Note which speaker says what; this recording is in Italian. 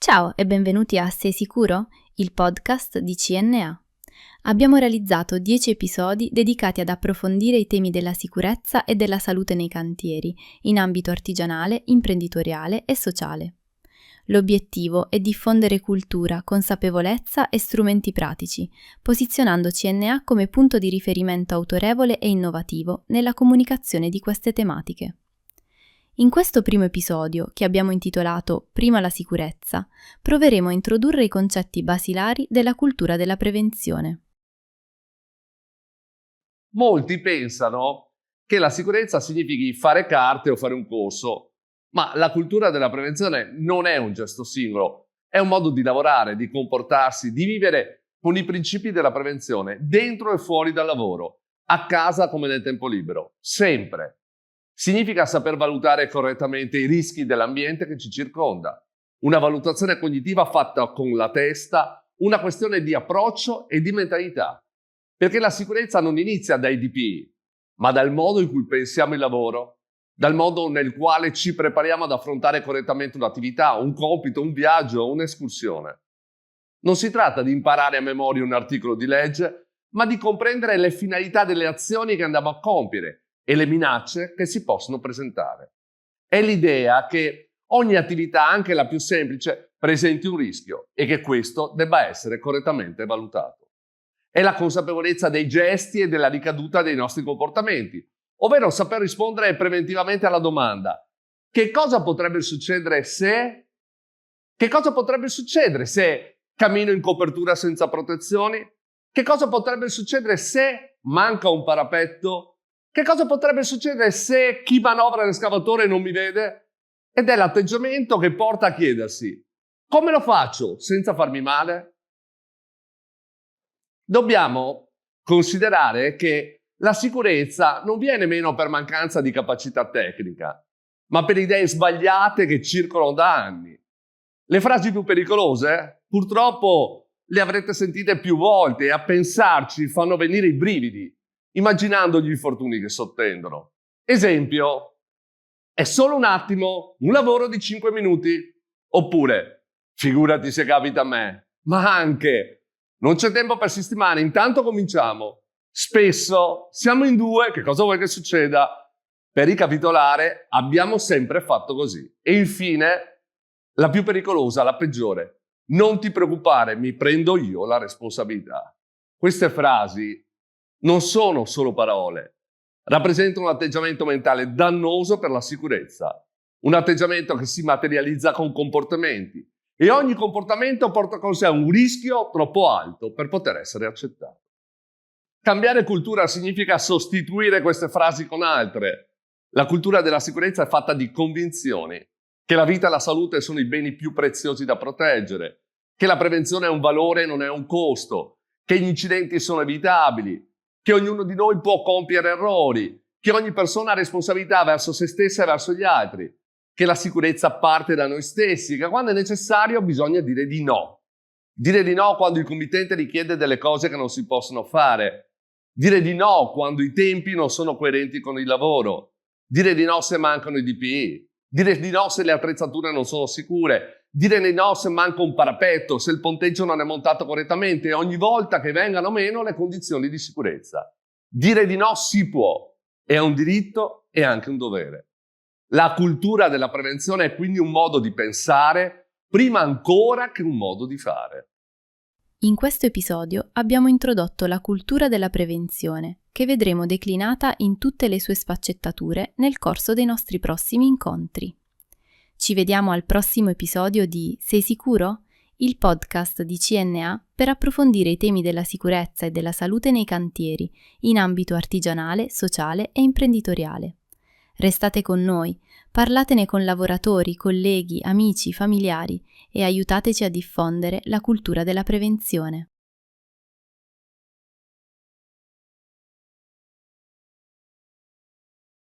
Speaker 1: Ciao e benvenuti a Sei sicuro? Il podcast di CNA. Abbiamo realizzato 10 episodi dedicati ad approfondire i temi della sicurezza e della salute nei cantieri, in ambito artigianale, imprenditoriale e sociale. L'obiettivo è diffondere cultura, consapevolezza e strumenti pratici, posizionando CNA come punto di riferimento autorevole e innovativo nella comunicazione di queste tematiche. In questo primo episodio, che abbiamo intitolato Prima la sicurezza, proveremo a introdurre i concetti basilari della cultura della prevenzione.
Speaker 2: Molti pensano che la sicurezza significhi fare carte o fare un corso, ma la cultura della prevenzione non è un gesto singolo, è un modo di lavorare, di comportarsi, di vivere con i principi della prevenzione, dentro e fuori dal lavoro, a casa come nel tempo libero, sempre. Significa saper valutare correttamente i rischi dell'ambiente che ci circonda. Una valutazione cognitiva fatta con la testa, una questione di approccio e di mentalità. Perché la sicurezza non inizia dai DPI, ma dal modo in cui pensiamo il lavoro, dal modo nel quale ci prepariamo ad affrontare correttamente un'attività, un compito, un viaggio, un'escursione. Non si tratta di imparare a memoria un articolo di legge, ma di comprendere le finalità delle azioni che andiamo a compiere e le minacce che si possono presentare. È l'idea che ogni attività, anche la più semplice, presenti un rischio e che questo debba essere correttamente valutato. È la consapevolezza dei gesti e della ricaduta dei nostri comportamenti, ovvero saper rispondere preventivamente alla domanda: che cosa potrebbe succedere se? Che cosa potrebbe succedere se cammino in copertura senza protezioni? Che cosa potrebbe succedere se manca un parapetto? Che cosa potrebbe succedere se chi manovra l'escavatore non mi vede? Ed è l'atteggiamento che porta a chiedersi: come lo faccio senza farmi male? Dobbiamo considerare che la sicurezza non viene meno per mancanza di capacità tecnica, ma per idee sbagliate che circolano da anni. Le frasi più pericolose, purtroppo, le avrete sentite più volte e a pensarci fanno venire i brividi, immaginando gli infortuni che sottendono. Esempio: è solo un attimo, un lavoro di 5 minuti. Oppure: figurati se capita a me. Ma anche: non c'è tempo per sistemare, intanto cominciamo. Spesso siamo in due, che cosa vuoi che succeda? Per ricapitolare, abbiamo sempre fatto così. E infine, la più pericolosa, la peggiore: non ti preoccupare, mi prendo io la responsabilità. Queste frasi non sono solo parole, rappresentano un atteggiamento mentale dannoso per la sicurezza, un atteggiamento che si materializza con comportamenti e ogni comportamento porta con sé un rischio troppo alto per poter essere accettato. Cambiare cultura significa sostituire queste frasi con altre. La cultura della sicurezza è fatta di convinzioni, che la vita e la salute sono i beni più preziosi da proteggere, che la prevenzione è un valore e non è un costo, che gli incidenti sono evitabili, che ognuno di noi può compiere errori, che ogni persona ha responsabilità verso se stessa e verso gli altri, che la sicurezza parte da noi stessi, che quando è necessario bisogna dire di no. Dire di no quando il committente richiede delle cose che non si possono fare. Dire di no quando i tempi non sono coerenti con il lavoro. Dire di no se mancano i DPI. Dire di no se le attrezzature non sono sicure. Dire di no se manca un parapetto, se il ponteggio non è montato correttamente e ogni volta che vengano meno le condizioni di sicurezza. Dire di no si può, è un diritto e anche un dovere. La cultura della prevenzione è quindi un modo di pensare prima ancora che un modo di fare.
Speaker 1: In questo episodio abbiamo introdotto la cultura della prevenzione, che vedremo declinata in tutte le sue sfaccettature nel corso dei nostri prossimi incontri. Ci vediamo al prossimo episodio di Sei sicuro? Il podcast di CNA per approfondire i temi della sicurezza e della salute nei cantieri, in ambito artigianale, sociale e imprenditoriale. Restate con noi, parlatene con lavoratori, colleghi, amici, familiari e aiutateci a diffondere la cultura della prevenzione.